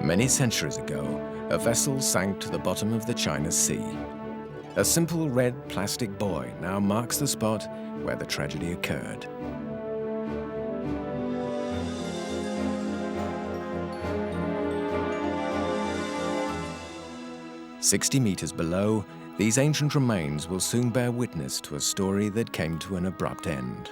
Many centuries ago, a vessel sank to the bottom of the China Sea. A simple red plastic buoy now marks the spot where the tragedy occurred. "60 meters below, these ancient remains will soon bear witness to a story that came to an abrupt end.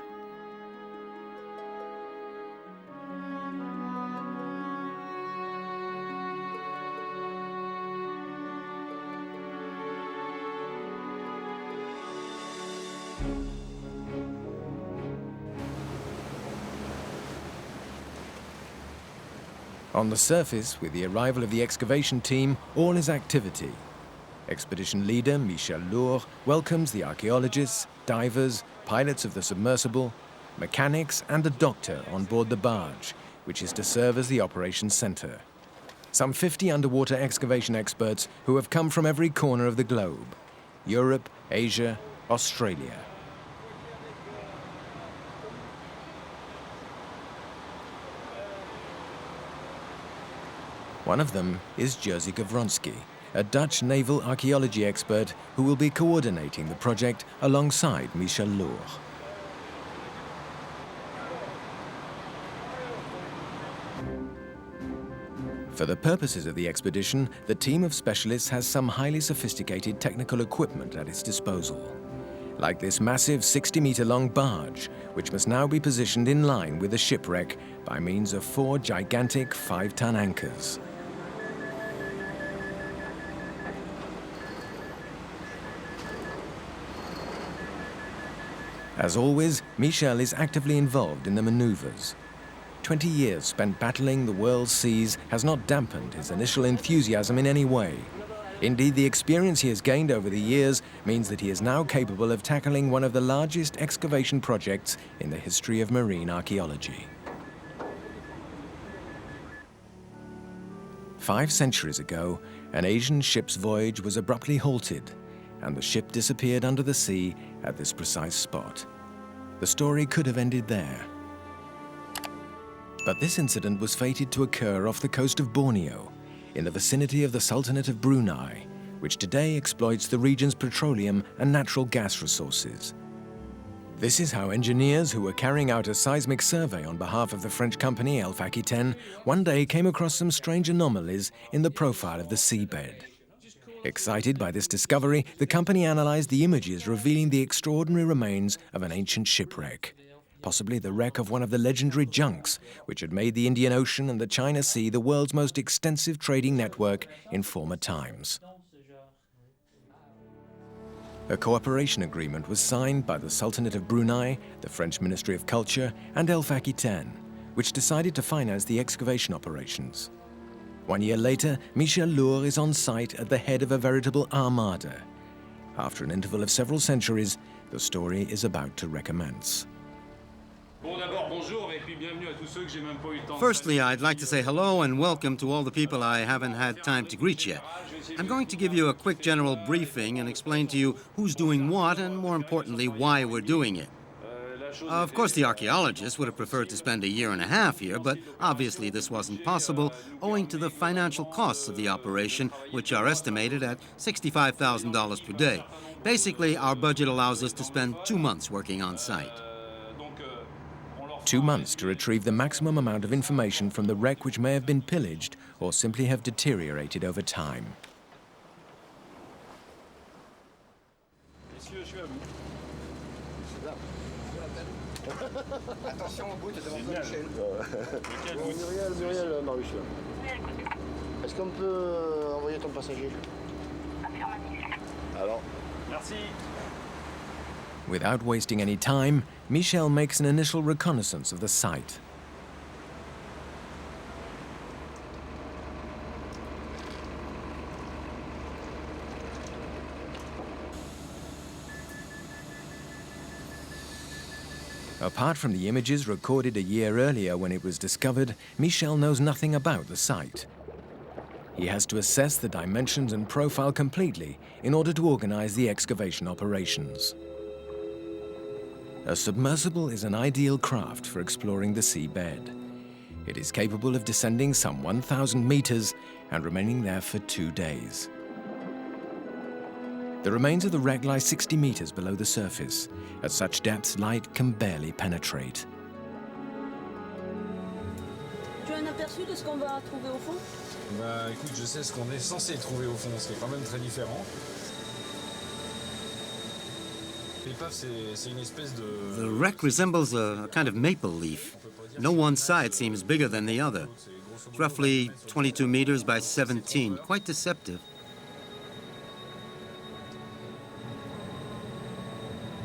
On the surface, with the arrival of the excavation team, all is activity. Expedition leader Michel L'Hour welcomes the archaeologists, divers, pilots of the submersible, mechanics and a doctor on board the barge, which is to serve as the operations center. Some 50 underwater excavation experts who have come from every corner of the globe: Europe, Asia, Australia. One of them is Jerzy Gawronski, a Dutch naval archaeology expert who will be coordinating the project alongside Michel L'Hour. For the purposes of the expedition, the team of specialists has some highly sophisticated technical equipment at its disposal, like this massive 60-meter-long barge, which must now be positioned in line with the shipwreck by means of 4 gigantic 5-ton anchors. As always, Michel is actively involved in the maneuvers. 20 years spent battling the world's seas has not dampened his initial enthusiasm in any way. Indeed, the experience he has gained over the years means that he is now capable of tackling one of the largest excavation projects in the history of marine archaeology. 5 centuries ago, an Asian ship's voyage was abruptly halted, and the ship disappeared under the sea at this precise spot. The story could have ended there. But this incident was fated to occur off the coast of Borneo, in the vicinity of the Sultanate of Brunei, which today exploits the region's petroleum and natural gas resources. This is how engineers who were carrying out a seismic survey on behalf of the French company Aquitaine one day came across some strange anomalies in the profile of the seabed. Excited by this discovery, the company analyzed the images revealing the extraordinary remains of an ancient shipwreck, possibly the wreck of one of the legendary junks, which had made the Indian Ocean and the China Sea the world's most extensive trading network in former times. A cooperation agreement was signed by the Sultanate of Brunei, the French Ministry of Culture, and Aquitaine, which decided to finance the excavation operations. 1 year later, Michel L'Hour is on site at the head of a veritable armada. After an interval of several centuries, the story is about to recommence. Firstly, I'd like to say hello and welcome to all the people I haven't had time to greet yet. I'm going to give you a quick general briefing and explain to you who's doing what and, more importantly, why we're doing it. Of course, the archaeologists would have preferred to spend 1.5 years here, but obviously this wasn't possible owing to the financial costs of the operation, which are estimated at $65,000 per day. Basically, our budget allows us to spend 2 months working on site. 2 months to retrieve the maximum amount of information from the wreck, which may have been pillaged or simply have deteriorated over time. Attention au bout, tu demandes pas Michel. Muriel, Marius. Est-ce qu'on peut envoyer ton passager? Alors. Merci. Without wasting any time, Michel makes an initial reconnaissance of the site. Apart from the images recorded 1 year earlier when it was discovered, Michel knows nothing about the site. He has to assess the dimensions and profile completely in order to organize the excavation operations. A submersible is an ideal craft for exploring the seabed. It is capable of descending some 1,000 meters and remaining there for 2 days. The remains of the wreck lie 60 meters below the surface. At such depths, light can barely penetrate. Tu as un aperçu de ce qu'on va trouver au fond? Bah écoute, je sais ce qu'on est censé trouver au fond, ce qui est quand même très différent. L'épave, c'est une espèce de... The wreck resembles a kind of maple leaf. No one side seems bigger than the other. It's roughly 22 meters by 17, quite deceptive.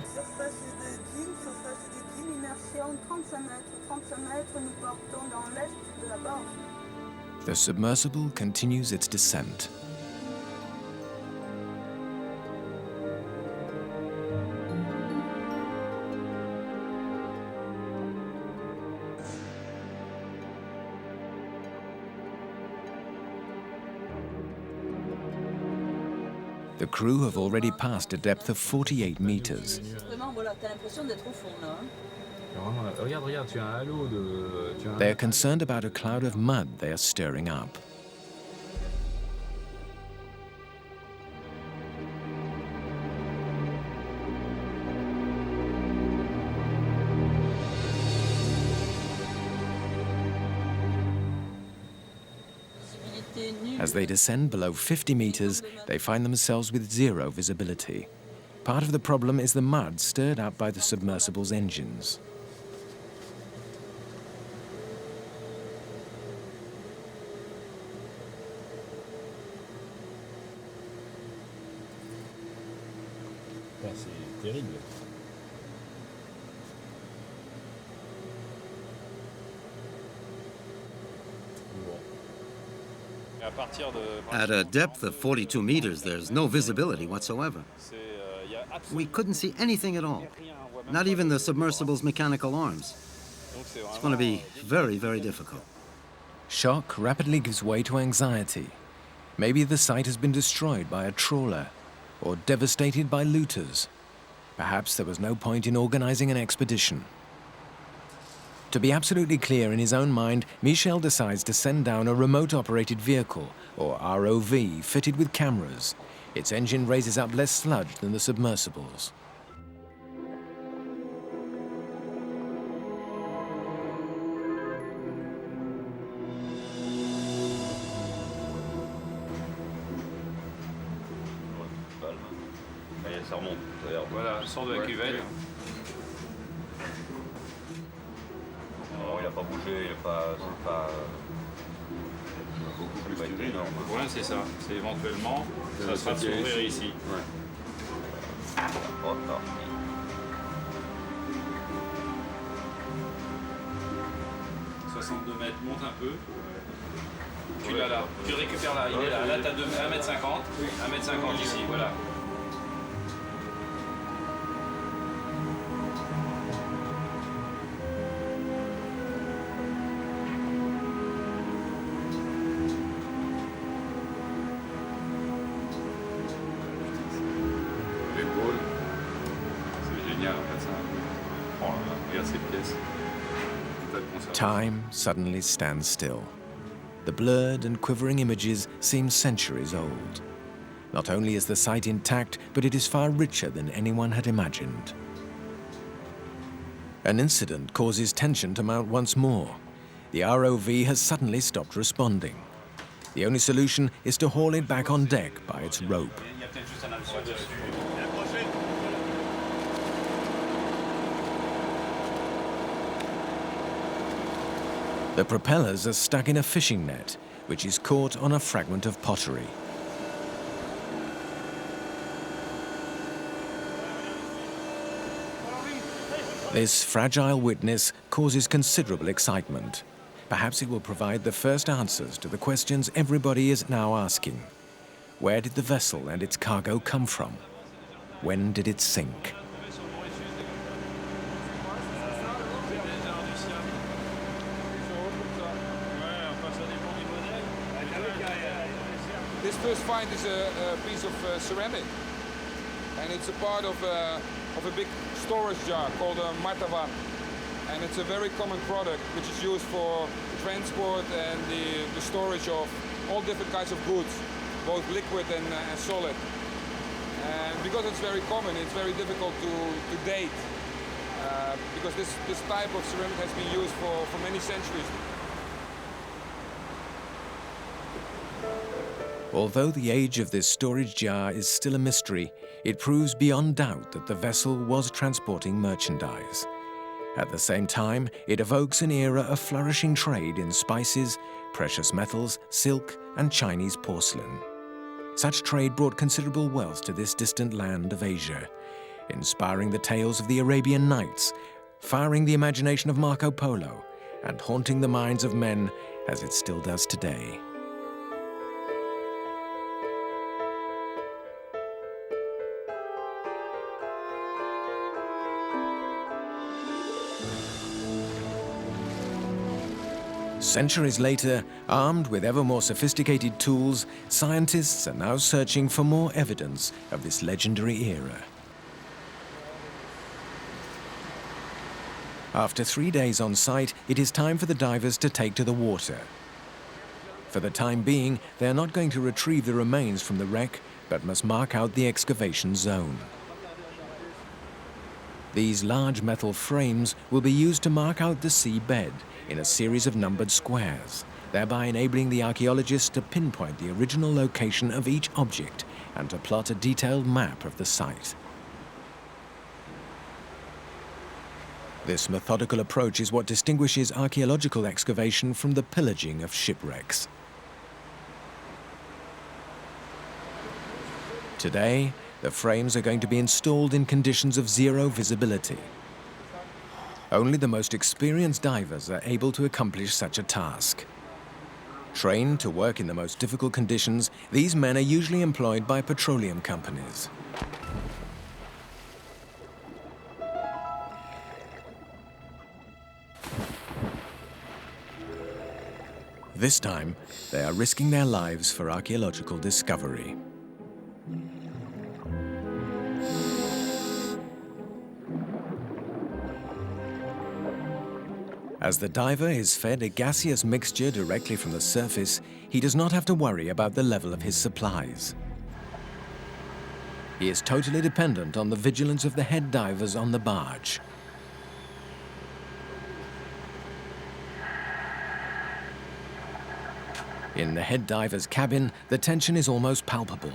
Surface de Digne, immersion 35 mètres. 35 mètres, nous partons dans l'est de la barge. The submersible continues its descent. The crew have already passed a depth of 48 meters. Vraiment, voilà, t'as l'impression d'être au fond, là. Regarde, tu as un halo de... They are concerned about a cloud of mud they are stirring up. As they descend below 50 meters, they find themselves with zero visibility. Part of the problem is the mud stirred up by the submersible's engines. C'est terrible. At a depth of 42 meters, there's no visibility whatsoever. We couldn't see anything at all, not even the submersible's mechanical arms. It's going to be very, very difficult. Shock rapidly gives way to anxiety. Maybe the site has been destroyed by a trawler or devastated by looters. Perhaps there was no point in organizing an expedition. To be absolutely clear in his own mind, Michel decides to send down a remote-operated vehicle, or ROV, fitted with cameras. Its engine raises up less sludge than the submersibles. Voilà, sort de la cuvette. Non, il n'a pas bougé, il n'a pas... C'est pas été énorme. Le problème, c'est ça. C'est éventuellement, ça sera de s'ouvrir ici. Ouais. Oh, non. 62 mètres, monte un peu. Tu l'as là, tu le récupères là, il est là. Là, tu as 1m50, 1m50 ici, voilà. Time suddenly stands still. The blurred and quivering images seem centuries old. Not only is the site intact, but it is far richer than anyone had imagined. An incident causes tension to mount once more. The ROV has suddenly stopped responding. The only solution is to haul it back on deck by its rope. The propellers are stuck in a fishing net, which is caught on a fragment of pottery. This fragile witness causes considerable excitement. Perhaps it will provide the first answers to the questions everybody is now asking. Where did the vessel and its cargo come from? When did it sink? This first find is a piece of ceramic, and it's a part of a big storage jar called a martavan. And it's a very common product which is used for transport and the storage of all different kinds of goods, both liquid and solid. And because it's very common, it's very difficult to date, because this type of ceramic has been used for many centuries. Although the age of this storage jar is still a mystery, it proves beyond doubt that the vessel was transporting merchandise. At the same time, it evokes an era of flourishing trade in spices, precious metals, silk, and Chinese porcelain. Such trade brought considerable wealth to this distant land of Asia, inspiring the tales of the Arabian Nights, firing the imagination of Marco Polo, and haunting the minds of men as it still does today. Centuries later, armed with ever more sophisticated tools, scientists are now searching for more evidence of this legendary era. After 3 days on site, it is time for the divers to take to the water. For the time being, they are not going to retrieve the remains from the wreck, but must mark out the excavation zone. These large metal frames will be used to mark out the seabed in a series of numbered squares, thereby enabling the archaeologists to pinpoint the original location of each object and to plot a detailed map of the site. This methodical approach is what distinguishes archaeological excavation from the pillaging of shipwrecks. Today, the frames are going to be installed in conditions of zero visibility. Only the most experienced divers are able to accomplish such a task. Trained to work in the most difficult conditions, these men are usually employed by petroleum companies. This time, they are risking their lives for archaeological discovery. As the diver is fed a gaseous mixture directly from the surface, he does not have to worry about the level of his supplies. He is totally dependent on the vigilance of the head divers on the barge. In the head diver's cabin, the tension is almost palpable.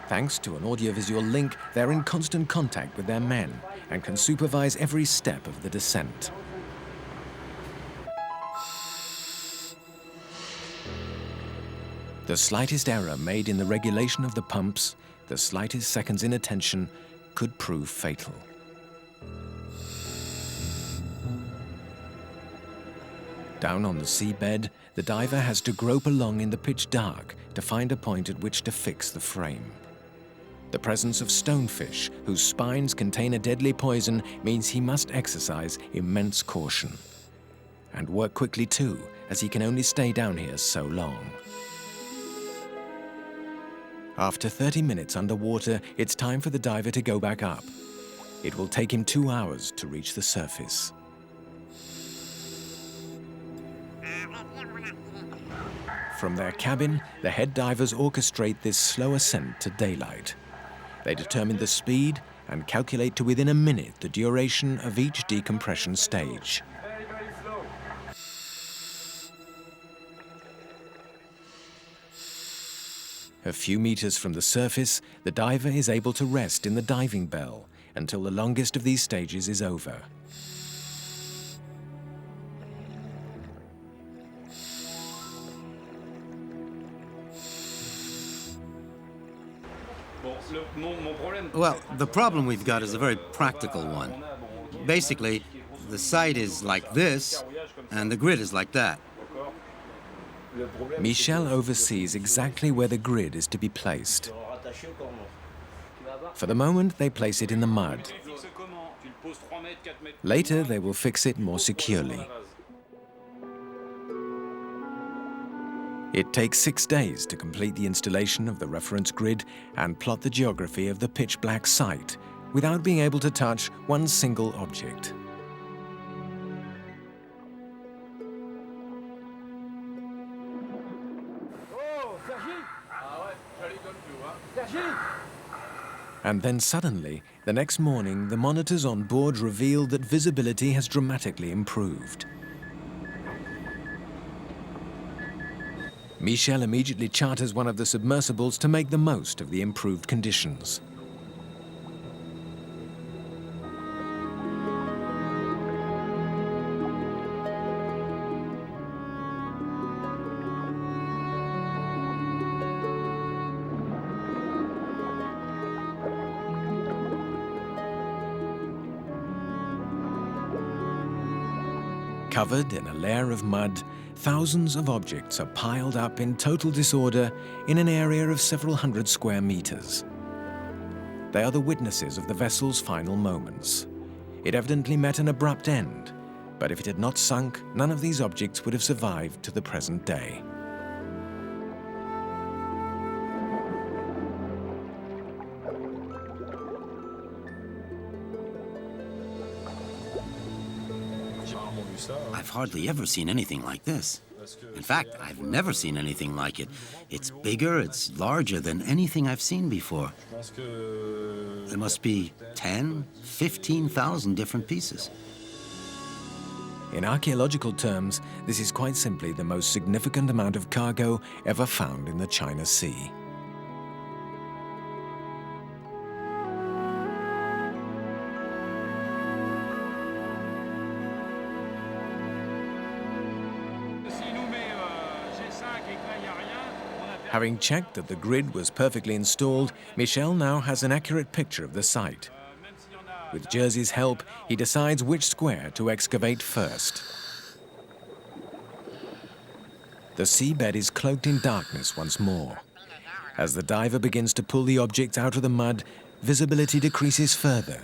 Thanks to an audiovisual link, they're in constant contact with their men and can supervise every step of the descent. The slightest error made in the regulation of the pumps, the slightest seconds inattention, could prove fatal. Down on the seabed, the diver has to grope along in the pitch dark to find a point at which to fix the frame. The presence of stonefish, whose spines contain a deadly poison, means he must exercise immense caution. And work quickly too, as he can only stay down here so long. After 30 minutes underwater, it's time for the diver to go back up. It will take him 2 hours to reach the surface. From their cabin, the head divers orchestrate this slow ascent to daylight. They determine the speed and calculate to within a minute the duration of each decompression stage. A few meters from the surface, the diver is able to rest in the diving bell until the longest of these stages is over. Well, the problem we've got is a very practical one. Basically, the site is like this, and the grid is like that. Michel oversees exactly where the grid is to be placed. For the moment, they place it in the mud. Later, they will fix it more securely. It takes 6 days to complete the installation of the reference grid and plot the geography of the pitch-black site without being able to touch one single object. And then suddenly, the next morning, the monitors on board revealed that visibility has dramatically improved. Michel immediately charters one of the submersibles to make the most of the improved conditions. Covered in a layer of mud, thousands of objects are piled up in total disorder in an area of several hundred square meters. They are the witnesses of the vessel's final moments. It evidently met an abrupt end, but if it had not sunk, none of these objects would have survived to the present day. I've hardly ever seen anything like this. In fact, I've never seen anything like it. It's bigger, it's larger than anything I've seen before. There must be 10, 15,000 different pieces. In archaeological terms, this is quite simply the most significant amount of cargo ever found in the China Sea. Having checked that the grid was perfectly installed, Michel now has an accurate picture of the site. With Jersey's help, he decides which square to excavate first. The seabed is cloaked in darkness once more. As the diver begins to pull the object out of the mud, visibility decreases further.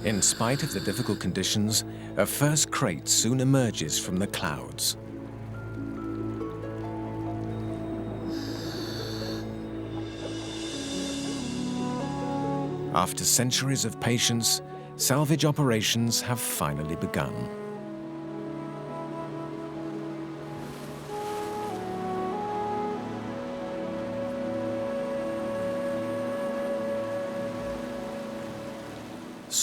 In spite of the difficult conditions, a first crate soon emerges from the clouds. After centuries of patience, salvage operations have finally begun.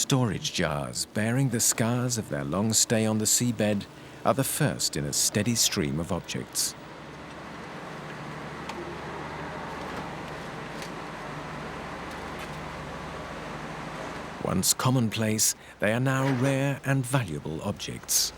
Storage jars bearing the scars of their long stay on the seabed are the first in a steady stream of objects. Once commonplace, they are now rare and valuable objects.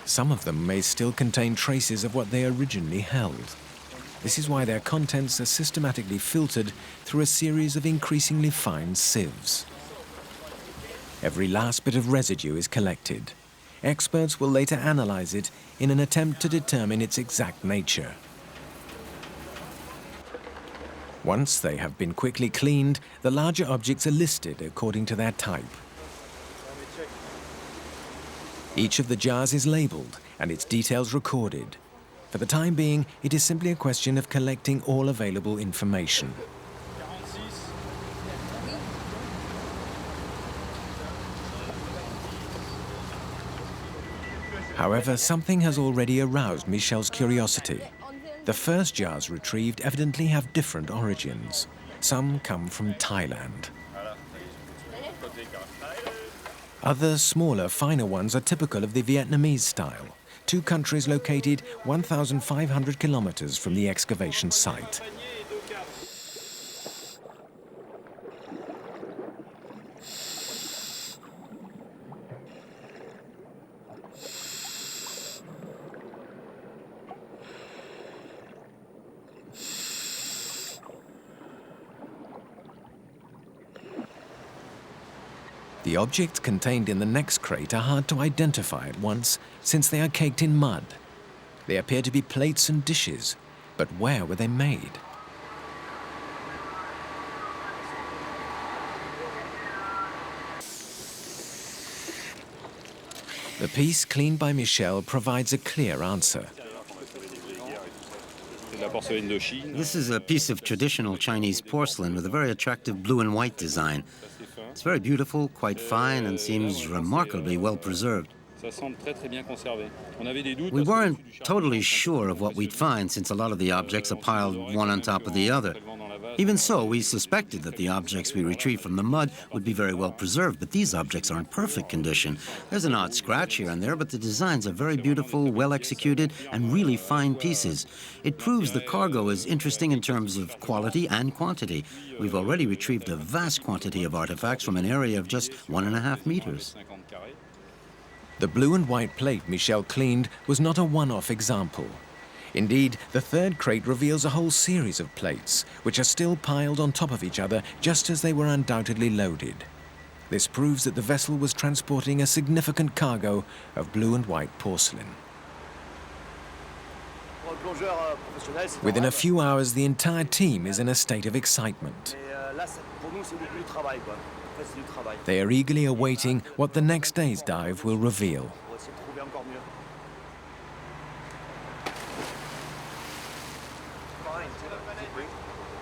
Some of them may still contain traces of what they originally held. This is why their contents are systematically filtered through a series of increasingly fine sieves. Every last bit of residue is collected. Experts will later analyze it in an attempt to determine its exact nature. Once they have been quickly cleaned, the larger objects are listed according to their type. Each of the jars is labeled and its details recorded. For the time being, it is simply a question of collecting all available information. However, something has already aroused Michel's curiosity. The first jars retrieved evidently have different origins. Some come from Thailand. Other, smaller, finer ones are typical of the Vietnamese style, two countries located 1,500 kilometers from the excavation site. The objects contained in the next crate are hard to identify at once, since they are caked in mud. They appear to be plates and dishes, but where were they made? The piece cleaned by Michel provides a clear answer. This is a piece of traditional Chinese porcelain with a very attractive blue and white design. It's very beautiful, quite fine, and seems remarkably well preserved. We weren't totally sure of what we'd find, since a lot of the objects are piled one on top of the other. Even so, we suspected that the objects we retrieved from the mud would be very well preserved, but these objects are in perfect condition. There's an odd scratch here and there, but the designs are very beautiful, well executed, and really fine pieces. It proves the cargo is interesting in terms of quality and quantity. We've already retrieved a vast quantity of artifacts from an area of just 1.5 meters. The blue and white plate Michel cleaned was not a one-off example. Indeed, the third crate reveals a whole series of plates, which are still piled on top of each other just as they were undoubtedly loaded. This proves that the vessel was transporting a significant cargo of blue and white porcelain. Within a few hours, the entire team is in a state of excitement. They are eagerly awaiting what the next day's dive will reveal.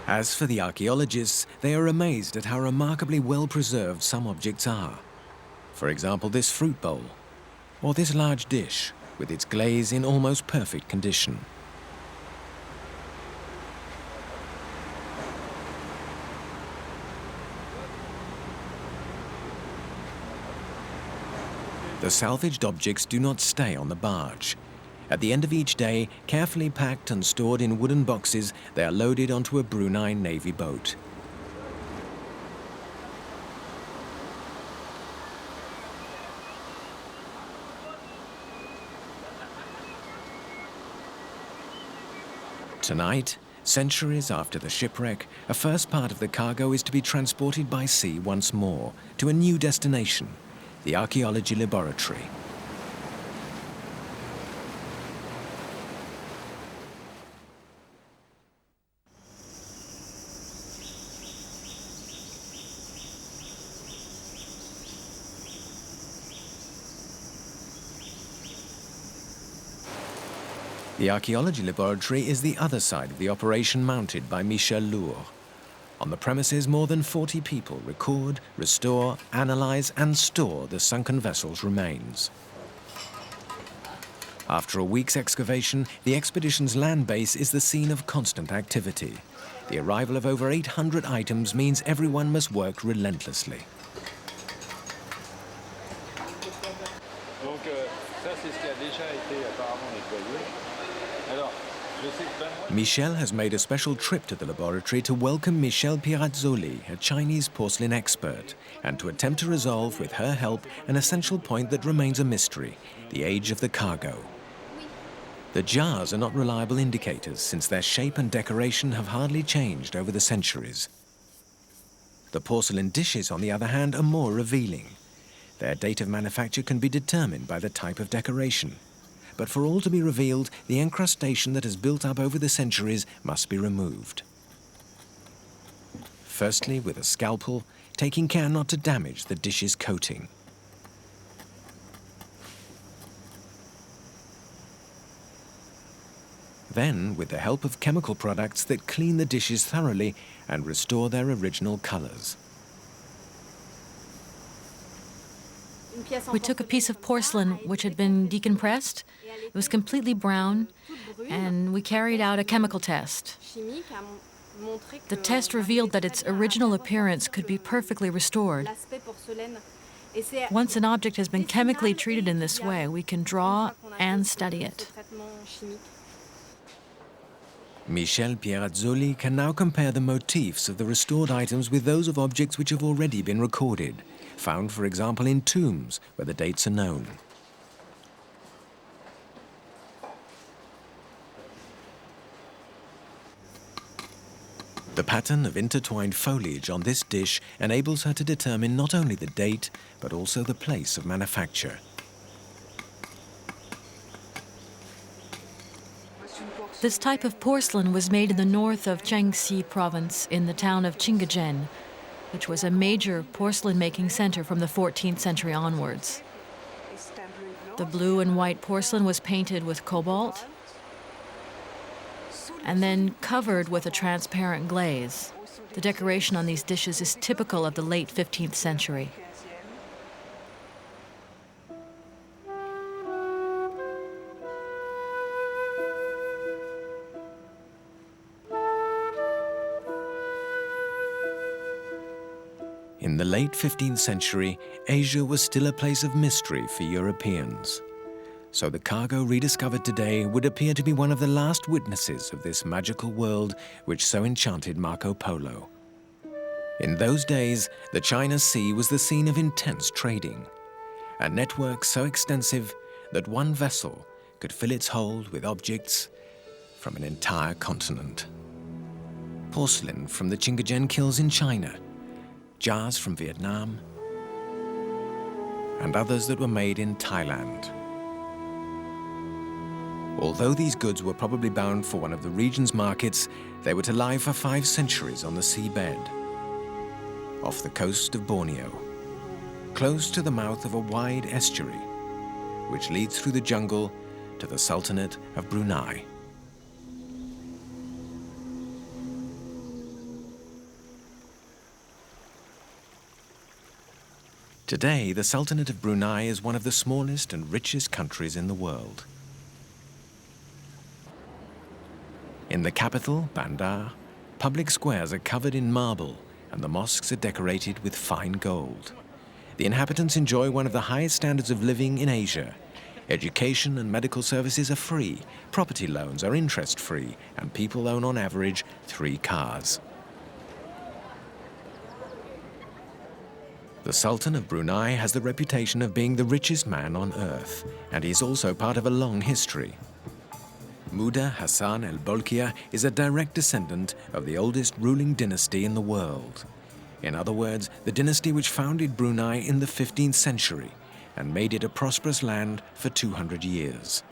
As for the archaeologists, they are amazed at how remarkably well preserved some objects are. For example, this fruit bowl, or this large dish with its glaze in almost perfect condition. The salvaged objects do not stay on the barge. At the end of each day, carefully packed and stored in wooden boxes, they are loaded onto a Brunei Navy boat. Tonight, centuries after the shipwreck, a first part of the cargo is to be transported by sea once more to a new destination, the archaeology laboratory. The archaeology laboratory is the other side of the operation mounted by Michel L'Hour. On the premises, more than 40 people record, restore, analyze, and store the sunken vessel's remains. After a week's excavation, the expedition's land base is the scene of constant activity. The arrival of over 800 items means everyone must work relentlessly. Michel has made a special trip to the laboratory to welcome Michel Pirazzoli, a Chinese porcelain expert, and to attempt to resolve, with her help, an essential point that remains a mystery: the age of the cargo. The jars are not reliable indicators, since their shape and decoration have hardly changed over the centuries. The porcelain dishes, on the other hand, are more revealing. Their date of manufacture can be determined by the type of decoration. But for all to be revealed, the encrustation that has built up over the centuries must be removed. Firstly, with a scalpel, taking care not to damage the dish's coating. Then, with the help of chemical products that clean the dishes thoroughly and restore their original colors. We took a piece of porcelain which had been decompressed. It was completely brown, and we carried out a chemical test. The test revealed that its original appearance could be perfectly restored. Once an object has been chemically treated in this way, we can draw and study it. Michel Pirazzoli can now compare the motifs of the restored items with those of objects which have already been recorded, found, for example, in tombs where the dates are known. The pattern of intertwined foliage on this dish enables her to determine not only the date, but also the place of manufacture. This type of porcelain was made in the north of Jiangxi province in the town of Qingzhen, which was a major porcelain-making center from the 14th century onwards. The blue and white porcelain was painted with cobalt and then covered with a transparent glaze. The decoration on these dishes is typical of the late 15th century. In the late 15th century, Asia was still a place of mystery for Europeans. So the cargo rediscovered today would appear to be one of the last witnesses of this magical world which so enchanted Marco Polo. In those days, the China Sea was the scene of intense trading, a network so extensive that one vessel could fill its hold with objects from an entire continent. Porcelain from the Qingzhen kilns in China, jars from Vietnam, and others that were made in Thailand. Although these goods were probably bound for one of the region's markets, they were to lie for 5 centuries on the seabed, off the coast of Borneo, close to the mouth of a wide estuary, which leads through the jungle to the Sultanate of Brunei. Today, the Sultanate of Brunei is one of the smallest and richest countries in the world. In the capital, Bandar, public squares are covered in marble and the mosques are decorated with fine gold. The inhabitants enjoy one of the highest standards of living in Asia. Education and medical services are free, property loans are interest-free, and people own on average 3 cars. The Sultan of Brunei has the reputation of being the richest man on earth, and he is also part of a long history. Muda Hassan al-Bolkiah is a direct descendant of the oldest ruling dynasty in the world. In other words, the dynasty which founded Brunei in the 15th century and made it a prosperous land for 200 years.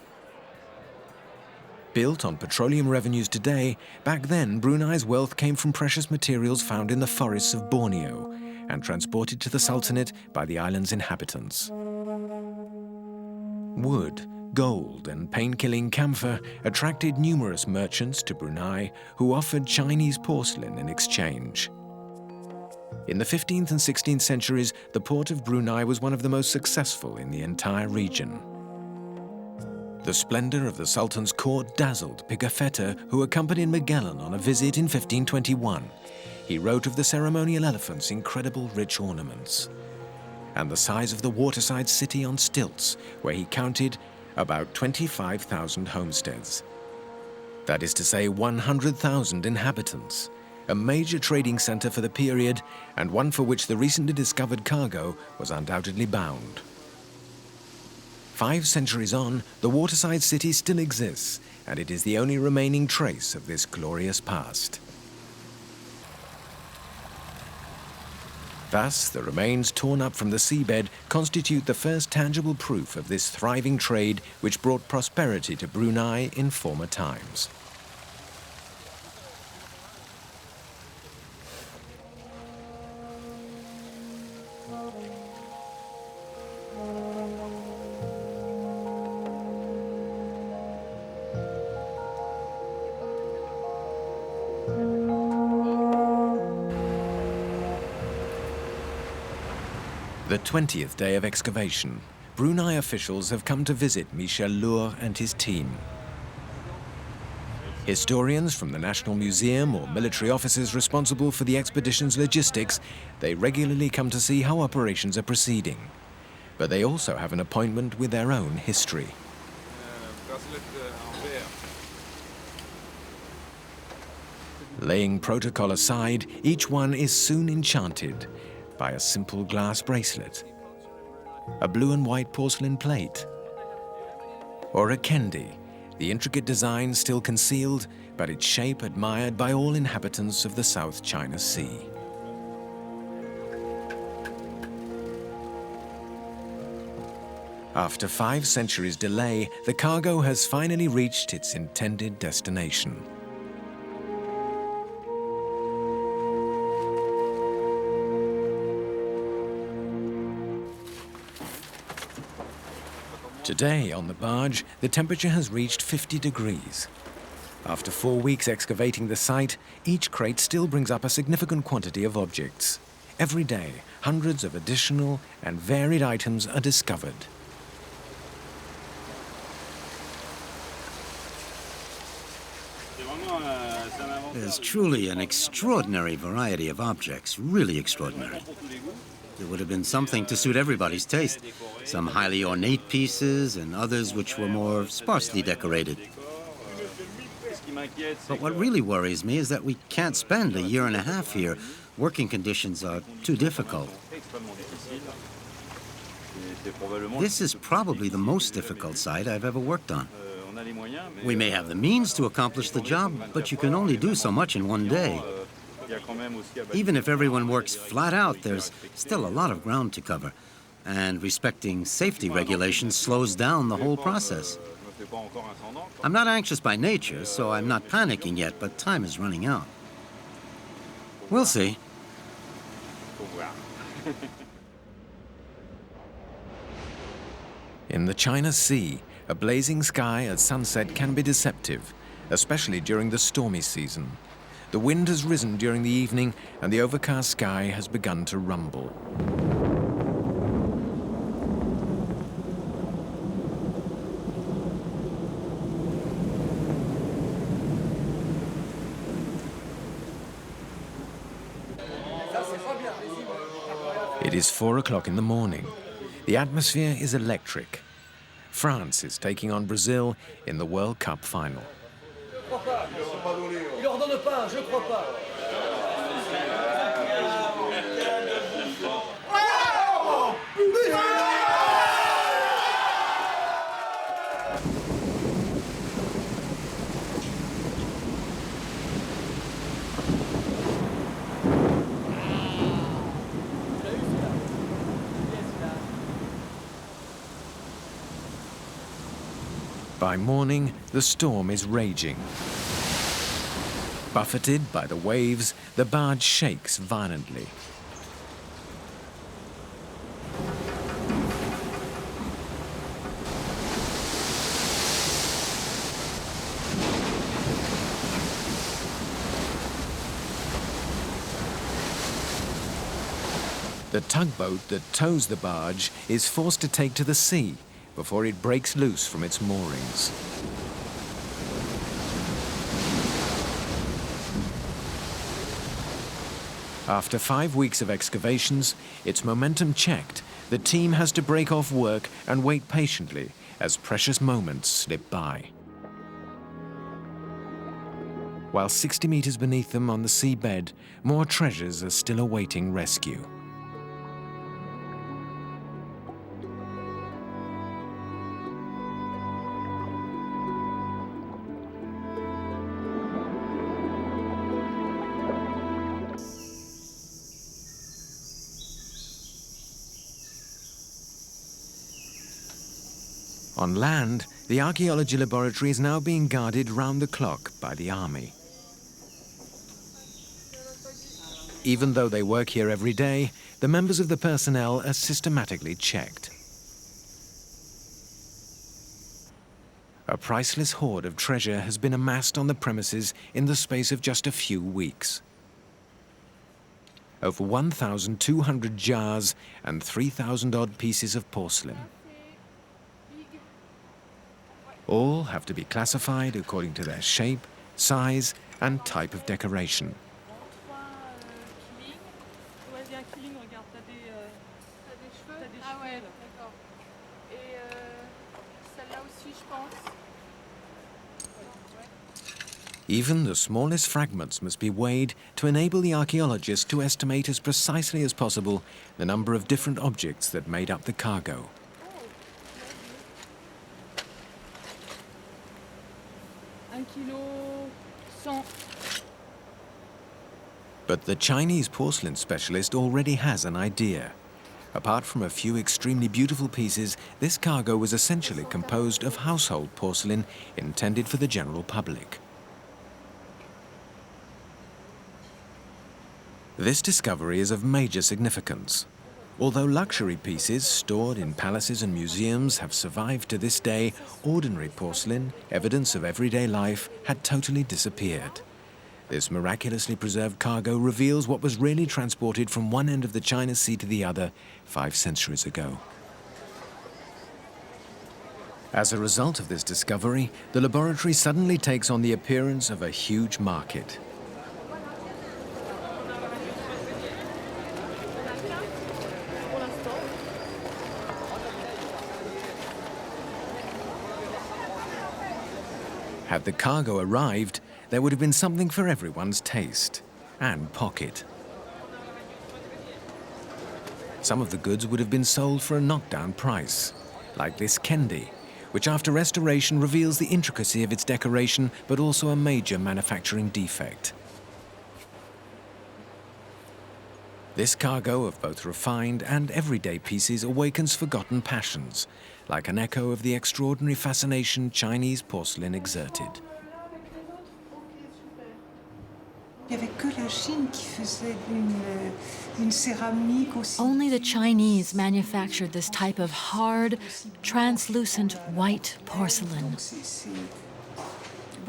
Built on petroleum revenues today, back then Brunei's wealth came from precious materials found in the forests of Borneo and transported to the Sultanate by the island's inhabitants. Wood, gold, and pain-killing camphor attracted numerous merchants to Brunei who offered Chinese porcelain in exchange. In the 15th and 16th centuries, the port of Brunei was one of the most successful in the entire region. The splendor of the Sultan's court dazzled Pigafetta, who accompanied Magellan on a visit in 1521. He wrote of the ceremonial elephant's incredible rich ornaments and the size of the waterside city on stilts, where he counted about 25,000 homesteads. That is to say, 100,000 inhabitants, a major trading center for the period and one for which the recently discovered cargo was undoubtedly bound. 5 centuries on, the waterside city still exists, and it is the only remaining trace of this glorious past. Thus, the remains torn up from the seabed constitute the first tangible proof of this thriving trade which brought prosperity to Brunei in former times. The 20th day of excavation, Brunei officials have come to visit Michel L'Hour and his team. Historians from the National Museum or military officers responsible for the expedition's logistics, they regularly come to see how operations are proceeding. But they also have an appointment with their own history. Laying protocol aside, each one is soon enchanted by a simple glass bracelet, a blue and white porcelain plate, or a kendi, the intricate design still concealed, but its shape admired by all inhabitants of the South China Sea. After 5 centuries' delay, the cargo has finally reached its intended destination. Today, on the barge, the temperature has reached 50 degrees. After 4 weeks excavating the site, each crate still brings up a significant quantity of objects. Every day, hundreds of additional and varied items are discovered. There's truly an extraordinary variety of objects, really extraordinary. It would have been something to suit everybody's taste. Some highly ornate pieces and others which were more sparsely decorated. But what really worries me is that we can't spend a year and a half here. Working conditions are too difficult. This is probably the most difficult site I've ever worked on. We may have the means to accomplish the job, but you can only do so much in one day. Even if everyone works flat out, there's still a lot of ground to cover. And respecting safety regulations slows down the whole process. I'm not anxious by nature, so I'm not panicking yet, but time is running out. We'll see. In the China Sea, a blazing sky at sunset can be deceptive, especially during the stormy season. The wind has risen during the evening and the overcast sky has begun to rumble. It is 4 o'clock in the morning. The atmosphere is electric. France is taking on Brazil in the World Cup final. By morning, the storm is raging. Buffeted by the waves, the barge shakes violently. The tugboat that tows the barge is forced to take to the sea before it breaks loose from its moorings. After 5 weeks of excavations, its momentum checked, the team has to break off work and wait patiently as precious moments slip by. While 60 meters beneath them on the seabed, more treasures are still awaiting rescue. On land, the archaeology laboratory is now being guarded round the clock by the army. Even though they work here every day, the members of the personnel are systematically checked. A priceless hoard of treasure has been amassed on the premises in the space of just a few weeks. Over 1,200 jars and 3,000-odd pieces of porcelain. All have to be classified according to their shape, size, and type of decoration. Even the smallest fragments must be weighed to enable the archaeologists to estimate as precisely as possible the number of different objects that made up the cargo. But the Chinese porcelain specialist already has an idea. Apart from a few extremely beautiful pieces, this cargo was essentially composed of household porcelain intended for the general public. This discovery is of major significance. Although luxury pieces stored in palaces and museums have survived to this day, ordinary porcelain, evidence of everyday life, had totally disappeared. This miraculously preserved cargo reveals what was really transported from one end of the China Sea to the other 5 centuries ago. As a result of this discovery, the laboratory suddenly takes on the appearance of a huge market. Had the cargo arrived, there would have been something for everyone's taste and pocket. Some of the goods would have been sold for a knockdown price, like this kendi, which after restoration reveals the intricacy of its decoration, but also a major manufacturing defect. This cargo of both refined and everyday pieces awakens forgotten passions, like an echo of the extraordinary fascination Chinese porcelain exerted. Only the Chinese manufactured this type of hard, translucent white porcelain.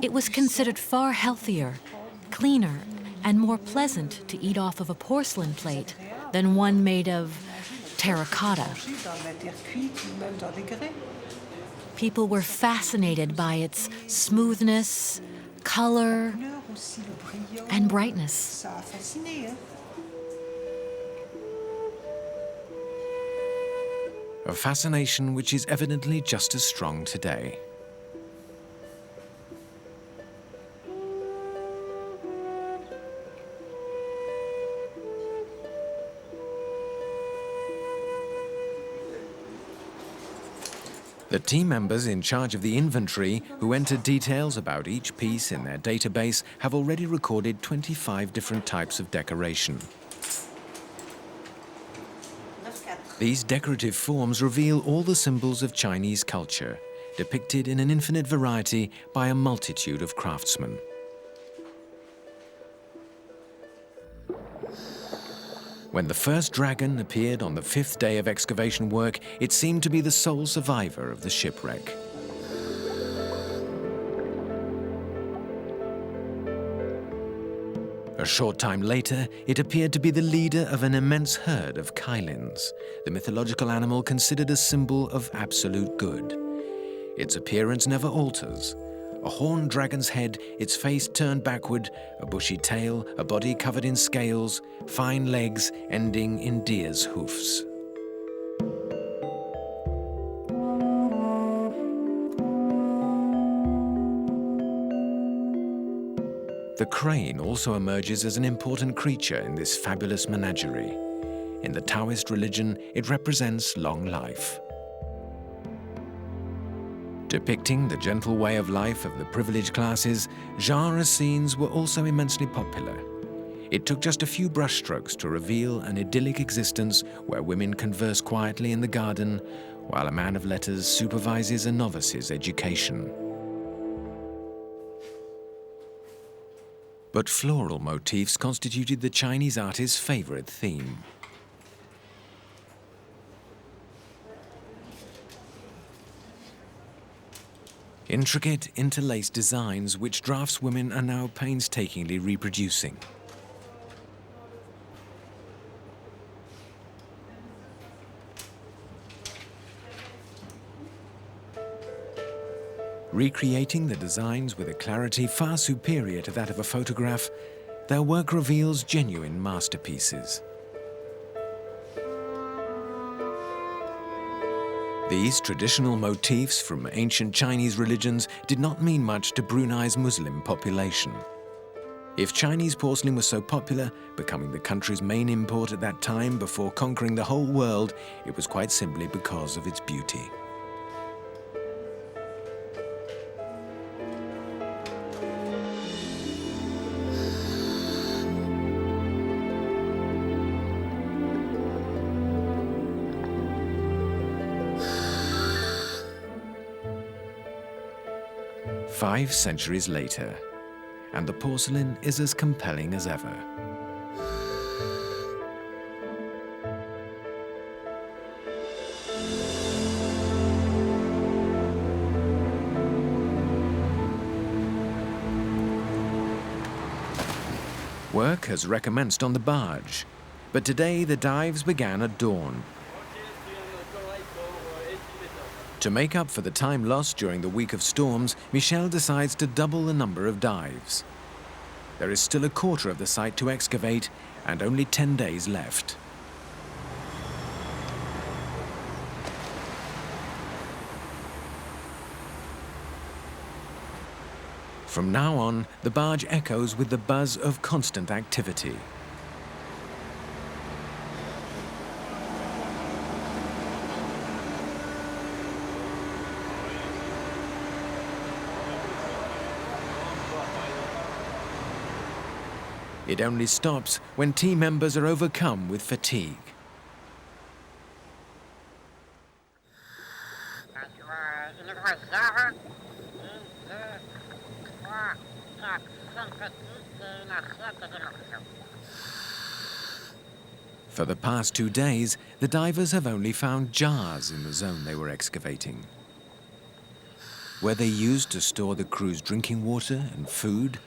It was considered far healthier, cleaner, and more pleasant to eat off of a porcelain plate than one made of terracotta. People were fascinated by its smoothness, color, and brightness. A fascination which is evidently just as strong today. The team members in charge of the inventory, who entered details about each piece in their database, have already recorded 25 different types of decoration. These decorative forms reveal all the symbols of Chinese culture, depicted in an infinite variety by a multitude of craftsmen. When the first dragon appeared on the 5th day of excavation work, it seemed to be the sole survivor of the shipwreck. A short time later, it appeared to be the leader of an immense herd of kailins, the mythological animal considered a symbol of absolute good. Its appearance never alters. A horned dragon's head, its face turned backward, a bushy tail, a body covered in scales, fine legs ending in deer's hoofs. The crane also emerges as an important creature in this fabulous menagerie. In the Taoist religion, it represents long life. Depicting the gentle way of life of the privileged classes, genre scenes were also immensely popular. It took just a few brushstrokes to reveal an idyllic existence where women converse quietly in the garden, while a man of letters supervises a novice's education. But floral motifs constituted the Chinese artist's favorite theme. Intricate, interlaced designs which draftswomen are now painstakingly reproducing. Recreating the designs with a clarity far superior to that of a photograph, their work reveals genuine masterpieces. These traditional motifs from ancient Chinese religions did not mean much to Brunei's Muslim population. If Chinese porcelain was so popular, becoming the country's main import at that time before conquering the whole world, it was quite simply because of its beauty. 5 centuries later, and the porcelain is as compelling as ever. Work has recommenced on the barge, but today the dives began at dawn. To make up for the time lost during the week of storms, Michel decides to double the number of dives. There is still a quarter of the site to excavate and only 10 days left. From now on, the barge echoes with the buzz of constant activity. It only stops when team members are overcome with fatigue. For the past 2 days, the divers have only found jars in the zone they were excavating. Were they used to store the crew's drinking water and food?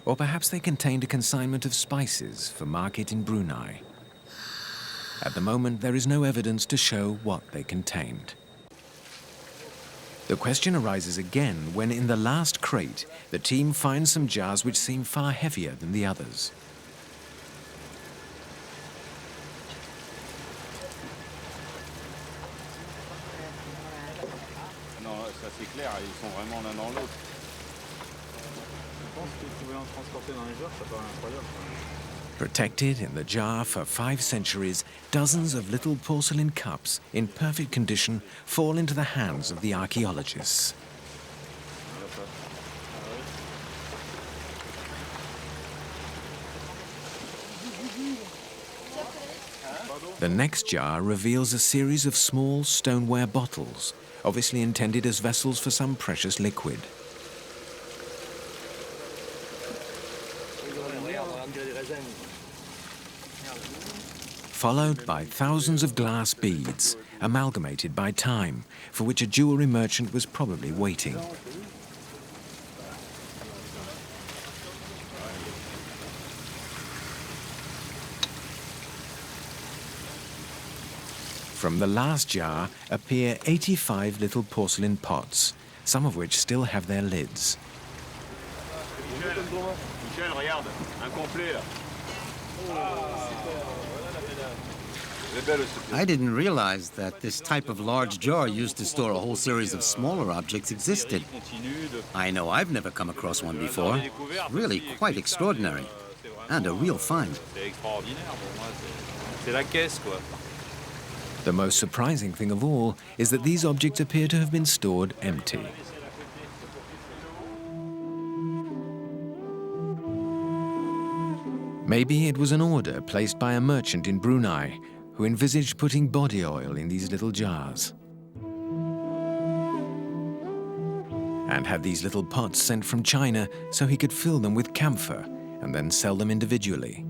Or perhaps they contained a consignment of spices for market in Brunei. At the moment, there is no evidence to show what they contained. The question arises again when, in the last crate, the team finds some jars which seem far heavier than the others. Non, ça c'est clair, ils sont vraiment l'un dans l'autre. Je pense qu'ils pouvaient en transporter dans les jars, ça paraît incroyable. Protected in the jar for 5 centuries, dozens of little porcelain cups in perfect condition fall into the hands of the archaeologists. The next jar reveals a series of small stoneware bottles, obviously intended as vessels for some precious liquid. Followed by thousands of glass beads, amalgamated by time, for which a jewelry merchant was probably waiting. From the last jar appear 85 little porcelain pots, some of which still have their lids. Michel, regarde, incomplet là. I didn't realize that this type of large jar used to store a whole series of smaller objects existed. I know I've never come across one before. Really quite extraordinary. And a real find. The most surprising thing of all is that these objects appear to have been stored empty. Maybe it was an order placed by a merchant in Brunei who envisaged putting body oil in these little jars and had these little pots sent from China so he could fill them with camphor and then sell them individually.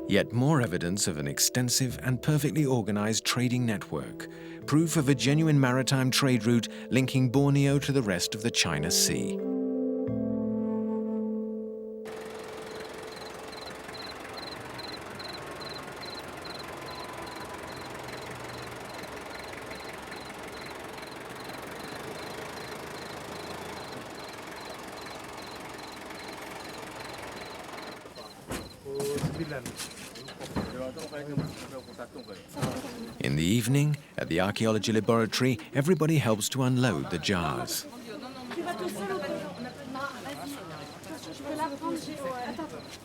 Yet more evidence of an extensive and perfectly organized trading network, proof of a genuine maritime trade route linking Borneo to the rest of the China Sea. In the evening, at the archaeology laboratory, everybody helps to unload the jars.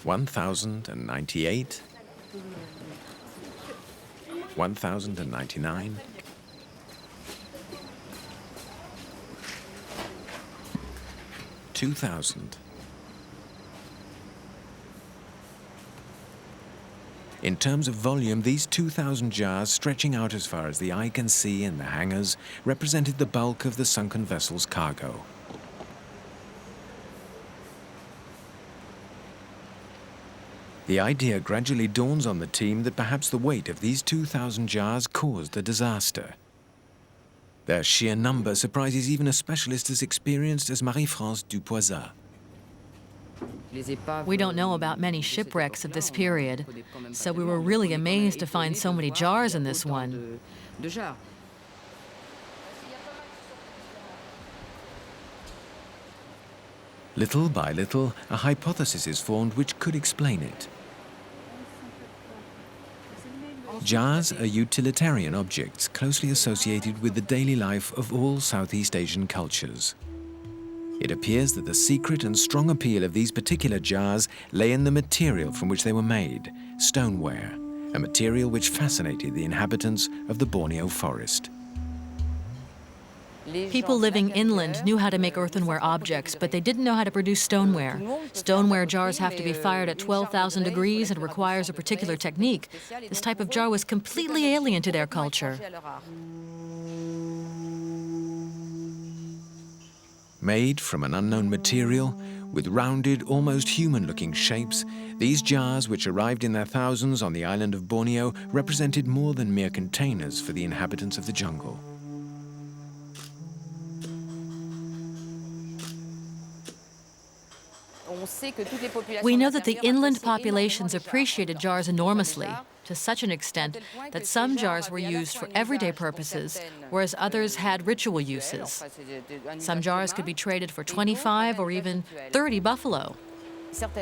$1,098, $1,099, $2,000. In terms of volume, these 2,000 jars stretching out as far as the eye can see in the hangars represented the bulk of the sunken vessel's cargo. The idea gradually dawns on the team that perhaps the weight of these 2,000 jars caused the disaster. Their sheer number surprises even a specialist as experienced as Marie-France Dupoisat. We don't know about many shipwrecks of this period, so we were really amazed to find so many jars in this one. Little by little, a hypothesis is formed which could explain it. Jars are utilitarian objects closely associated with the daily life of all Southeast Asian cultures. It appears that the secret and strong appeal of these particular jars lay in the material from which they were made, stoneware, a material which fascinated the inhabitants of the Borneo forest. People living inland knew how to make earthenware objects, but they didn't know how to produce stoneware. Stoneware jars have to be fired at 12,000 degrees and requires a particular technique. This type of jar was completely alien to their culture. Made from an unknown material, with rounded, almost human-looking shapes, these jars, which arrived in their thousands on the island of Borneo, represented more than mere containers for the inhabitants of the jungle. We know that the inland populations appreciated jars enormously, to such an extent that some jars were used for everyday purposes, whereas others had ritual uses. Some jars could be traded for 25 or even 30 buffalo. At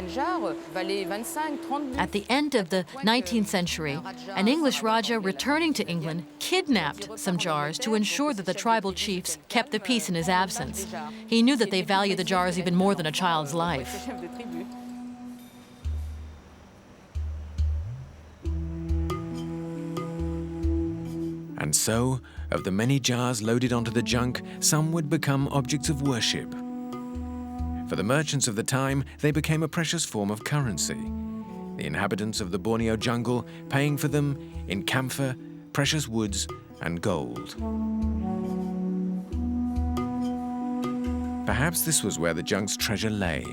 the end of the 19th century, an English Raja returning to England kidnapped some jars to ensure that the tribal chiefs kept the peace in his absence. He knew that they valued the jars even more than a child's life. And so, of the many jars loaded onto the junk, some would become objects of worship. For the merchants of the time, they became a precious form of currency. The inhabitants of the Borneo jungle paying for them in camphor, precious woods, and gold. Perhaps this was where the junk's treasure lay.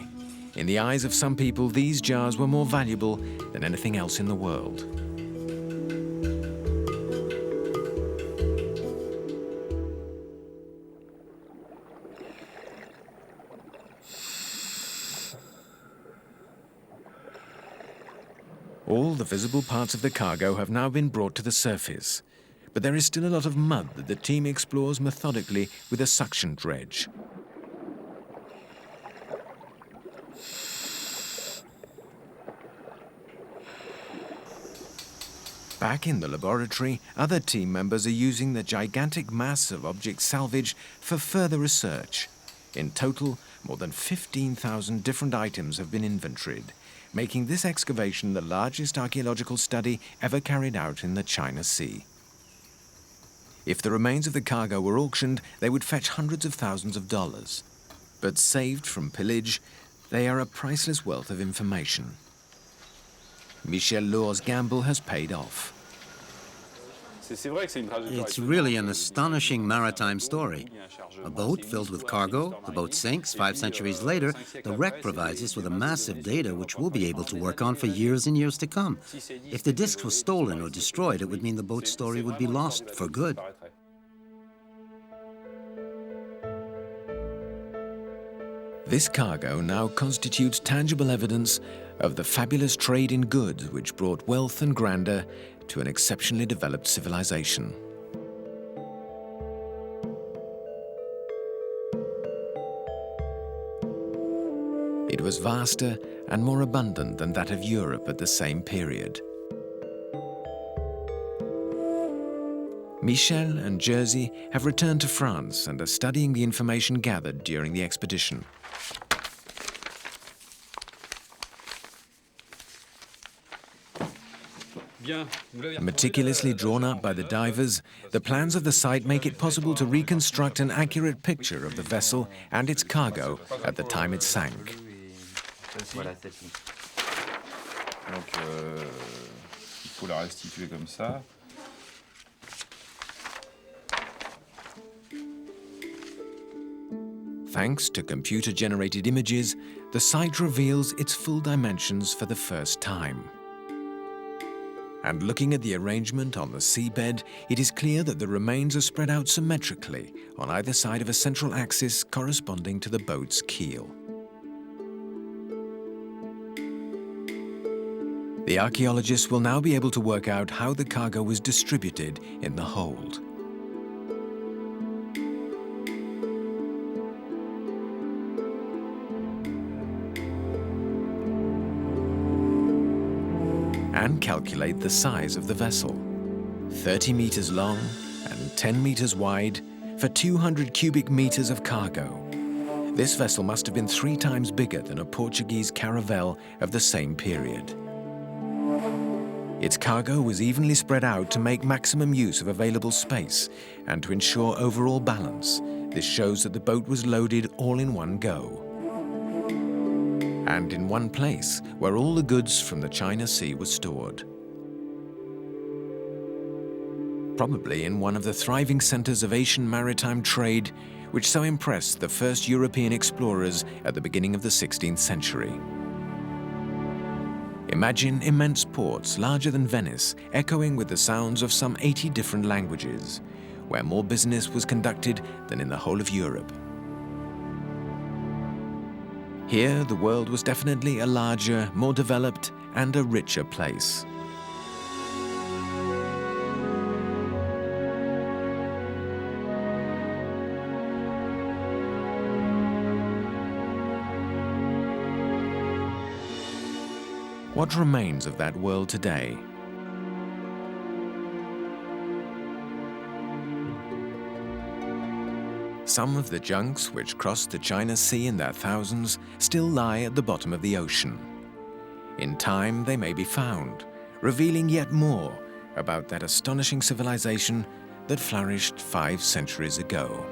In the eyes of some people, these jars were more valuable than anything else in the world. All the visible parts of the cargo have now been brought to the surface, but there is still a lot of mud that the team explores methodically with a suction dredge. Back in the laboratory, other team members are using the gigantic mass of objects salvaged for further research. In total, more than 15,000 different items have been inventoried, making this excavation the largest archaeological study ever carried out in the China Sea. If the remains of the cargo were auctioned, they would fetch hundreds of thousands of dollars. But saved from pillage, they are a priceless wealth of information. Michel L'Hour's gamble has paid off. It's really an astonishing maritime story. A boat filled with cargo, the boat sinks. 5 centuries later, the wreck provides us with a massive data which we'll be able to work on for years and years to come. If the discs were stolen or destroyed, it would mean the boat's story would be lost for good. This cargo now constitutes tangible evidence of the fabulous trade in goods which brought wealth and grandeur to an exceptionally developed civilization. It was vaster and more abundant than that of Europe at the same period. Michel and Jersey have returned to France and are studying the information gathered during the expedition. Meticulously drawn up by the divers, the plans of the site make it possible to reconstruct an accurate picture of the vessel and its cargo at the time it sank. faut la restituer comme ça. Thanks to computer-generated images, the site reveals its full dimensions for the first time. And looking at the arrangement on the seabed, it is clear that the remains are spread out symmetrically on either side of a central axis corresponding to the boat's keel. The archaeologists will now be able to work out how the cargo was distributed in the hold. And calculate the size of the vessel. 30 meters long and 10 meters wide for 200 cubic meters of cargo. This vessel must have been 3 times bigger than a Portuguese caravel of the same period. Its cargo was evenly spread out to make maximum use of available space and to ensure overall balance. This shows that the boat was loaded all in one go. And in one place where all the goods from the China Sea were stored. Probably in one of the thriving centers of Asian maritime trade, which so impressed the first European explorers at the beginning of the 16th century. Imagine immense ports larger than Venice, echoing with the sounds of some 80 different languages, where more business was conducted than in the whole of Europe. Here, the world was definitely a larger, more developed, and a richer place. What remains of that world today? Some of the junks which crossed the China Sea in their thousands still lie at the bottom of the ocean. In time, they may be found, revealing yet more about that astonishing civilization that flourished 5 centuries ago.